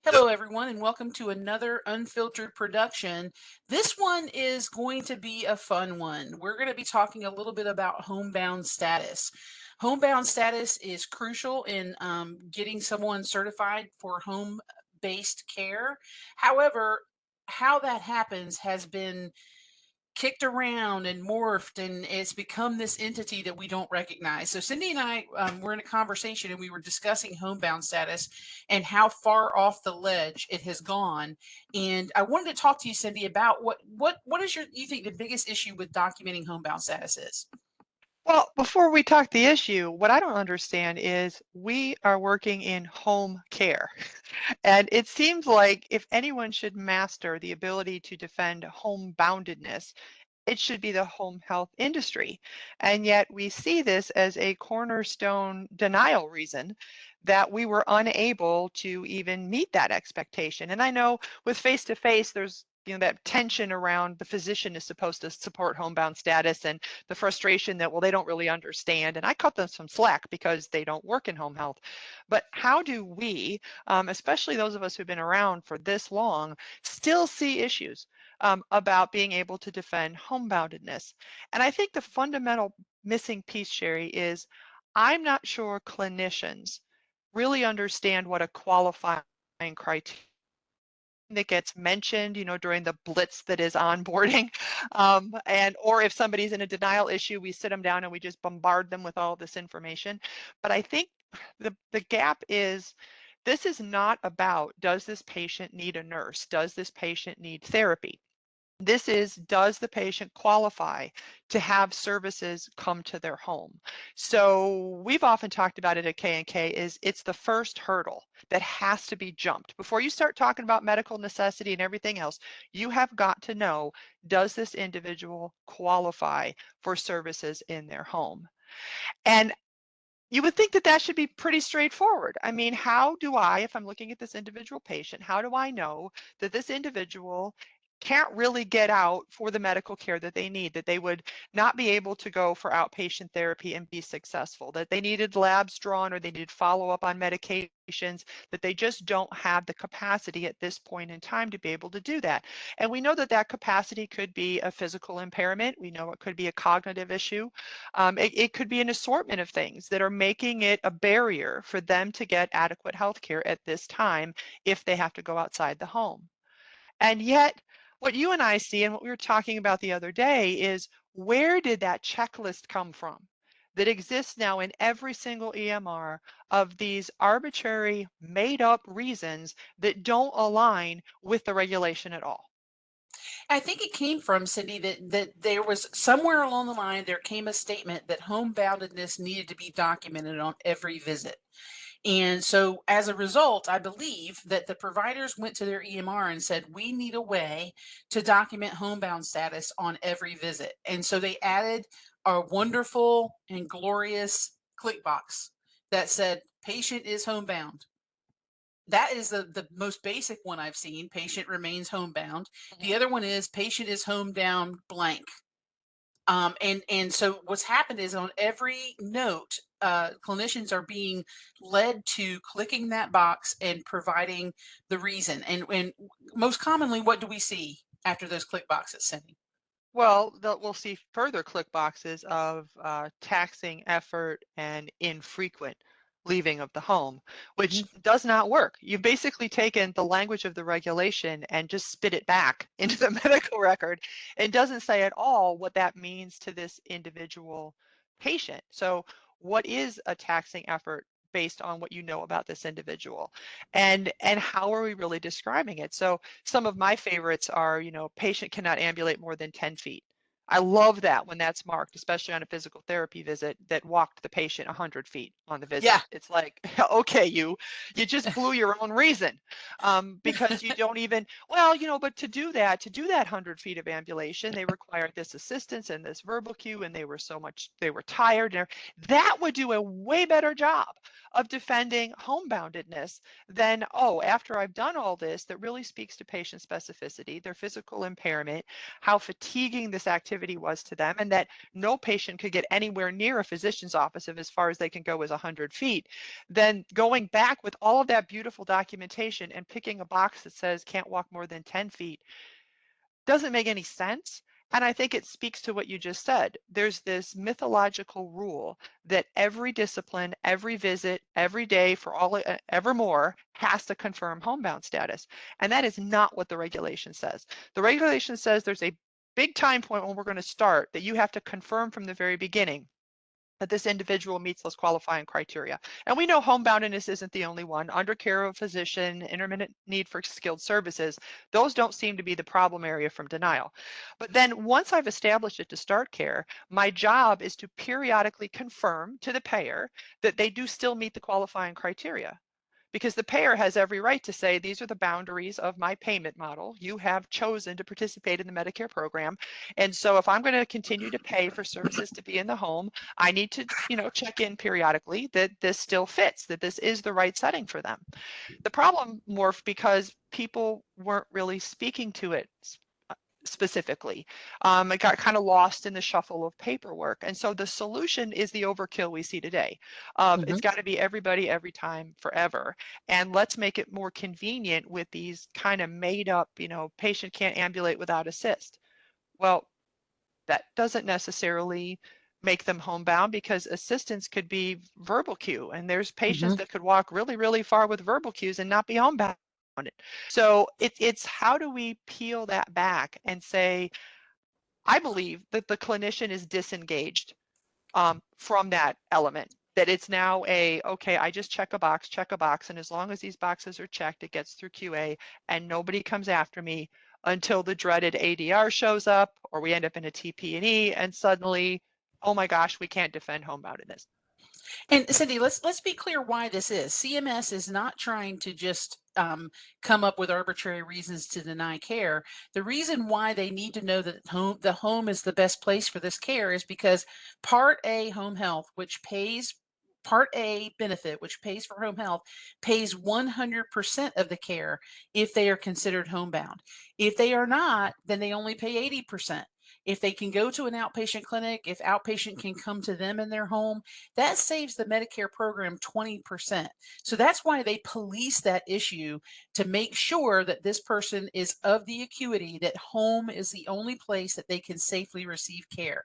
Hello, everyone, and welcome to another Unfiltered production. This one is going to be a fun one. We're going to be talking a little bit about homebound status. Homebound status is crucial in getting someone certified for home based care. However, how that happens has been kicked around and morphed, and it's become this entity that we don't recognize. So Cindy and I were in a conversation, and we were discussing homebound status and how far off the ledge it has gone. And I wanted to talk to you, Cindy, about what is you think the biggest issue with documenting homebound status is. Well, before we talk the issue, what I don't understand is we are working in home care. And it seems like if anyone should master the ability to defend homeboundedness, it should be the home health industry. And yet we see this as a cornerstone denial reason that we were unable to even meet that expectation. And I know with face to face, there's that tension around the physician is supposed to support homebound status and the frustration that, well, they don't really understand. And I cut them some slack because they don't work in home health. But how do we, especially those of us who've been around for this long, still see issues about being able to defend homeboundedness? And I think the fundamental missing piece, Sherry, is I'm not sure clinicians really understand what a qualifying criteria that gets mentioned, during the blitz that is onboarding. And or if somebody's in a denial issue, we sit them down and we just bombard them with all this information. But I think the gap is this is not about does this patient need a nurse? Does this patient need therapy? This is, does the patient qualify to have services come to their home? So we've often talked about it at K&K is it's the first hurdle that has to be jumped. Before you start talking about medical necessity and everything else, you have got to know, does this individual qualify for services in their home? And you would think that that should be pretty straightforward. I mean, how do I, if I'm looking at this individual patient, how do I know that this individual can't really get out for the medical care that they need, that they would not be able to go for outpatient therapy and be successful, that they needed labs drawn or they needed follow up on medications, that they just don't have the capacity at this point in time to be able to do that. And we know that that capacity could be a physical impairment. We know it could be a cognitive issue. It could be an assortment of things that are making it a barrier for them to get adequate health care at this time if they have to go outside the home. And yet, what you and I see and what we were talking about the other day is where did that checklist come from that exists now in every single EMR of these arbitrary, made up reasons that don't align with the regulation at all? I think it came from, Cindy, that there was somewhere along the line there came a statement that homeboundedness needed to be documented on every visit. And so as a result, I believe that the providers went to their EMR and said, we need a way to document homebound status on every visit. And so they added a wonderful and glorious click box that said, patient is homebound. That is the most basic one I've seen. Patient remains homebound. The Mhm. other one is patient is homebound blank. And so what's happened is on every note, clinicians are being led to clicking that box and providing the reason. And most commonly, what do we see after those click boxes, Cindy? Well, we'll see further click boxes of taxing effort and infrequent leaving of the home, which Mhm. does not work. You've basically taken the language of the regulation and just spit it back into the medical record. It doesn't say at all what that means to this individual patient. So, what is a taxing effort based on what you know about this individual? And how are we really describing it? So, some of my favorites are, patient cannot ambulate more than 10 feet. I love that when that's marked, especially on a physical therapy visit that walked the patient 100 feet on the Yeah. visit. It's like, okay, you just blew your own reason because you don't even, well, but to do that 100 feet of ambulation, they required this assistance and this verbal cue, and they were tired. That would do a way better job of defending homeboundedness then, oh, after I've done all this, that really speaks to patient specificity, their physical impairment, how fatiguing this activity activity was to them, and that no patient could get anywhere near a physician's office if as far as they can go is 100 feet, then going back with all of that beautiful documentation and picking a box that says can't walk more than 10 feet doesn't make any sense. And I think it speaks to what you just said. There's this mythological rule that every discipline, every visit, every day for all evermore has to confirm homebound status. And that is not what the regulation says. The regulation says there's a big time point when we're going to start that you have to confirm from the very beginning that this individual meets those qualifying criteria. And we know homeboundedness isn't the only one. Under care of a physician, intermittent need for skilled services, those don't seem to be the problem area from denial. But then once I've established it to start care, my job is to periodically confirm to the payer that they do still meet the qualifying criteria, because the payer has every right to say, these are the boundaries of my payment model. You have chosen to participate in the Medicare program. And so if I'm going to continue to pay for services to be in the home, I need to, check in periodically that this still fits, that this is the right setting for them. The problem morphed because people weren't really speaking to it specifically. It got kind of lost in the shuffle of paperwork. And so the solution is the overkill we see today. Hmm. It's got to be everybody, every time, forever. And let's make it more convenient with these kind of made up, patient can't ambulate without assist. Well, that doesn't necessarily make them homebound, because assistance could be verbal cue. And there's patients Hmm. that could walk really, really far with verbal cues and not be homebound. So it's how do we peel that back and say, I believe that the clinician is disengaged from that element, that it's now okay, I just check a box, and as long as these boxes are checked, it gets through QA, and nobody comes after me until the dreaded ADR shows up, or we end up in a TP&E, and suddenly, oh my gosh, we can't defend homeboundedness. And Cindy, let's be clear why this is. CMS is not trying to just come up with arbitrary reasons to deny care. The reason why they need to know that the home is the best place for this care is because Part A home health, which pays Part A benefit, which pays for home health, pays 100% of the care if they are considered homebound. If they are not, then they only pay 80%. If they can go to an outpatient clinic, if outpatient can come to them in their home, that saves the Medicare program 20%. So that's why they police that issue to make sure that this person is of the acuity that home is the only place that they can safely receive care.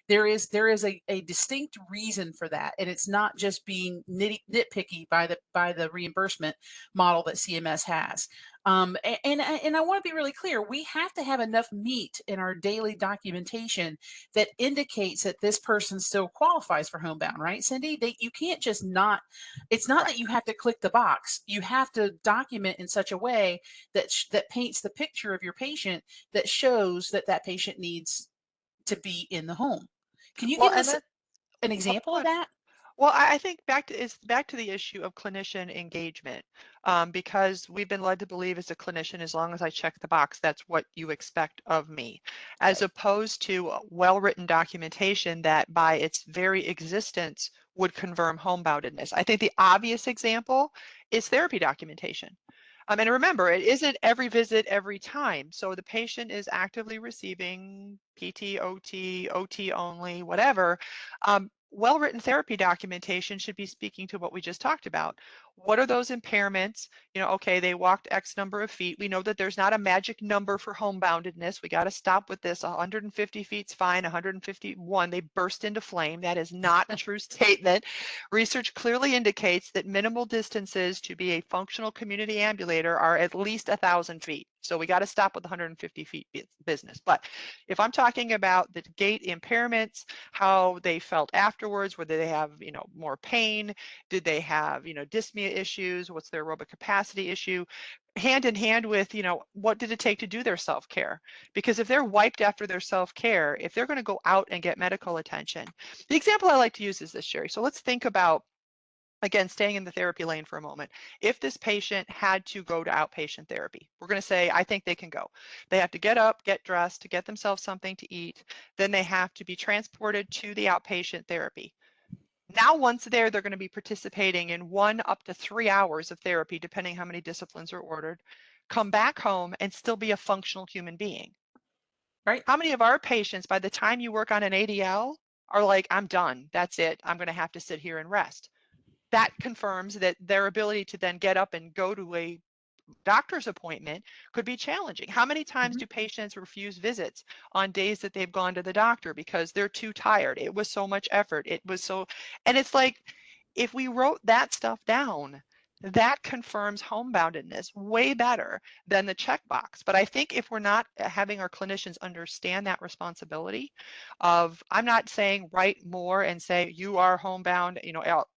There is a distinct reason for that, and it's not just being nitpicky by the reimbursement model that CMS has. And I want to be really clear. We have to have enough meat in our daily documentation that indicates that this person still qualifies for homebound, right, Cindy? You can't just not. It's not that Correct. you have to click the box. You have to document in such a way that paints the picture of your patient that shows that that patient needs to be in the home. Can you Well, give and us that, an oh, example go of ahead. that? Well, I think back to the issue of clinician engagement, because we've been led to believe as a clinician, as long as I check the box, that's what you expect of me, as Right. opposed to well-written documentation that by its very existence would confirm homeboundedness. I think the obvious example is therapy documentation. And remember, it isn't every visit every time. So the patient is actively receiving PT, OT only, whatever. Well-written therapy documentation should be speaking to what we just talked about. What are those impairments? Okay, they walked X number of feet. We know that there's not a magic number for homeboundedness. We got to stop with this. 150 feet's fine. 151, they burst into flame. That is not a true statement. Research clearly indicates that minimal distances to be a functional community ambulator are at least 1,000 feet. So we got to stop with 150 feet business. But if I'm talking about the gait impairments, how they felt afterwards, whether they have, more pain, did they have, dyspnea issues, what's their aerobic capacity issue, hand in hand with, what did it take to do their self-care? Because if they're wiped after their self-care, if they're going to go out and get medical attention, the example I like to use is this, Sherry. So let's think about, again, staying in the therapy lane for a moment. If this patient had to go to outpatient therapy, we're going to say, I think they can go. They have to get up, get dressed, to get themselves something to eat. Then they have to be transported to the outpatient therapy. Now, once there, they're going to be participating in 1 up to 3 hours of therapy, depending how many disciplines are ordered, come back home and still be a functional human being. Right. How many of our patients, by the time you work on an ADL, are like, I'm done. That's it. I'm going to have to sit here and rest. That confirms that their ability to then get up and go to a doctor's appointment could be challenging. How many times Mhm. do patients refuse visits on days that they've gone to the doctor because they're too tired? It was so much effort. It was so, and it's like, if we wrote that stuff down, that confirms homeboundedness way better than the checkbox. But I think if we're not having our clinicians understand that responsibility of, I'm not saying write more and say you are homebound,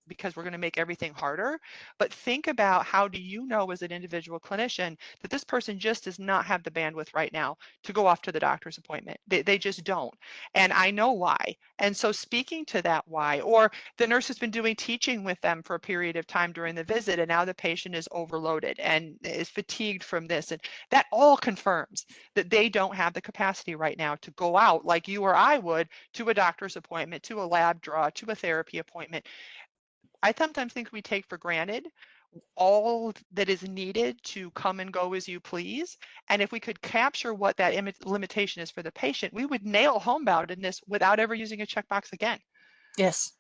because we're going to make everything harder, but think about, how do you know as an individual clinician that this person just does not have the bandwidth right now to go off to the doctor's appointment? They just don't. And I know why. And so speaking to that why, or the nurse has been doing teaching with them for a period of time during the visit, and now the patient is overloaded and is fatigued from this. And that all confirms that they don't have the capacity right now to go out like you or I would to a doctor's appointment, to a lab draw, to a therapy appointment. I sometimes think we take for granted all that is needed to come and go as you please. And if we could capture what that limitation is for the patient, we would nail homeboundedness without ever using a checkbox again. Yes.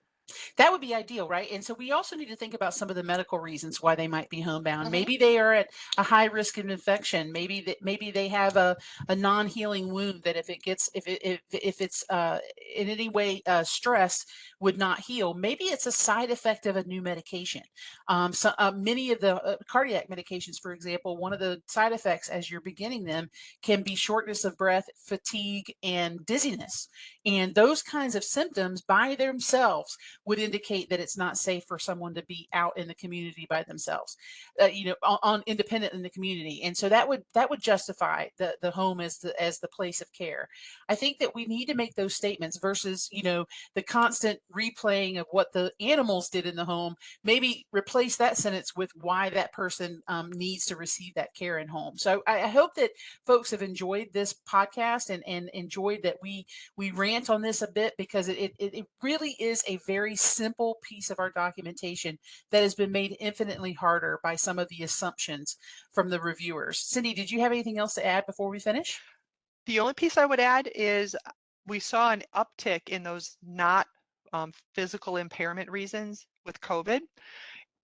That would be ideal, right? And so we also need to think about some of the medical reasons why they might be homebound. Hmm. Maybe they are at a high risk of infection. Maybe they have a non-healing wound that if it gets if it's in any way stressed would not heal. Maybe it's a side effect of a new medication. Many of the cardiac medications, for example, one of the side effects as you're beginning them can be shortness of breath, fatigue, and dizziness. And those kinds of symptoms by themselves would indicate that it's not safe for someone to be out in the community by themselves, on independent in the community. And so that would justify the home as the place of care. I think that we need to make those statements versus the constant replaying of what the animals did in the home. Maybe replace that sentence with why that person needs to receive that care in home. So I hope that folks have enjoyed this podcast and enjoyed that we rant on this a bit because it really is a very simple piece of our documentation that has been made infinitely harder by some of the assumptions from the reviewers. Cindy, did you have anything else to add before we finish? The only piece I would add is we saw an uptick in those not physical impairment reasons with COVID.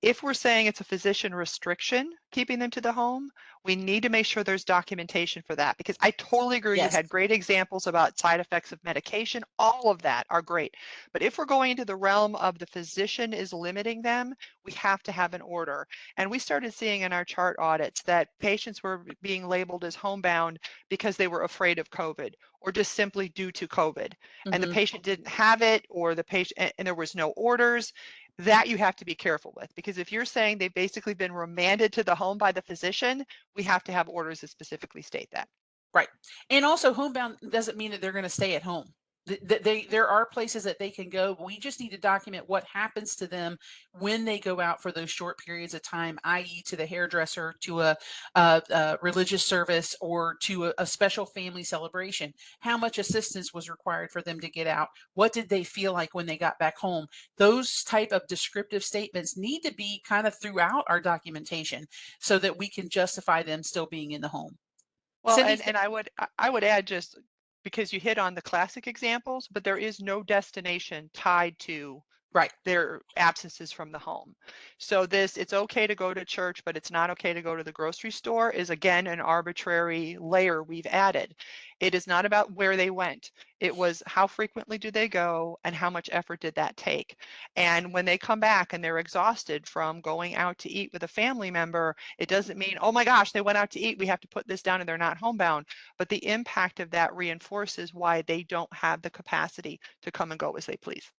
If we're saying it's a physician restriction, keeping them to the home, we need to make sure there's documentation for that, because I totally agree. You Yes. had great examples about side effects of medication. All of that are great. But if we're going into the realm of the physician is limiting them, we have to have an order. And we started seeing in our chart audits that patients were being labeled as homebound because they were afraid of COVID or just simply due to COVID. And the Hmm. patient didn't have it, or the patient, and there was no orders. That you have to be careful with, because if you're saying they've basically been remanded to the home by the physician, we have to have orders that specifically state that. Right. And also homebound doesn't mean that they're going to stay at home. There are places that they can go, but we just need to document what happens to them when they go out for those short periods of time, i.e., to the hairdresser, to a religious service, or to a special family celebration. How much assistance was required for them to get out? What did they feel like when they got back home? Those type of descriptive statements need to be kind of throughout our documentation so that we can justify them still being in the home. Well, Cindy, and I would add, just because you hit on the classic examples, but there is no destination tied to right. their absences from the home. So this, it's okay to go to church, but it's not okay to go to the grocery store, is again an arbitrary layer we've added. It is not about where they went. It was how frequently do they go and how much effort did that take? And when they come back and they're exhausted from going out to eat with a family member, it doesn't mean, oh my gosh, they went out to eat, we have to put this down and they're not homebound. But the impact of that reinforces why they don't have the capacity to come and go as they please.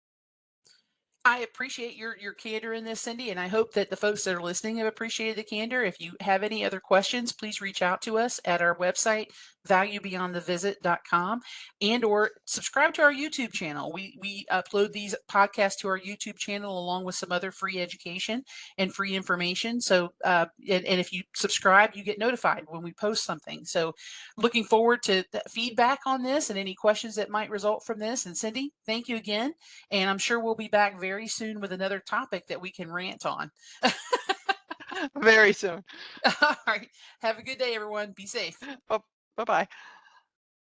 I appreciate your candor in this, Cindy, and I hope that the folks that are listening have appreciated the candor. If you have any other questions, please reach out to us at our website, valuebeyondthevisit.com, and or subscribe to our YouTube channel. We upload these podcasts to our YouTube channel along with some other free education and free information. So, and if you subscribe, you get notified when we post something. So, looking forward to feedback on this and any questions that might result from this. And Cindy, thank you again. And I'm sure we'll be back very soon with another topic that we can rant on. Very soon. All right. Have a good day, everyone. Be safe. Bye bye.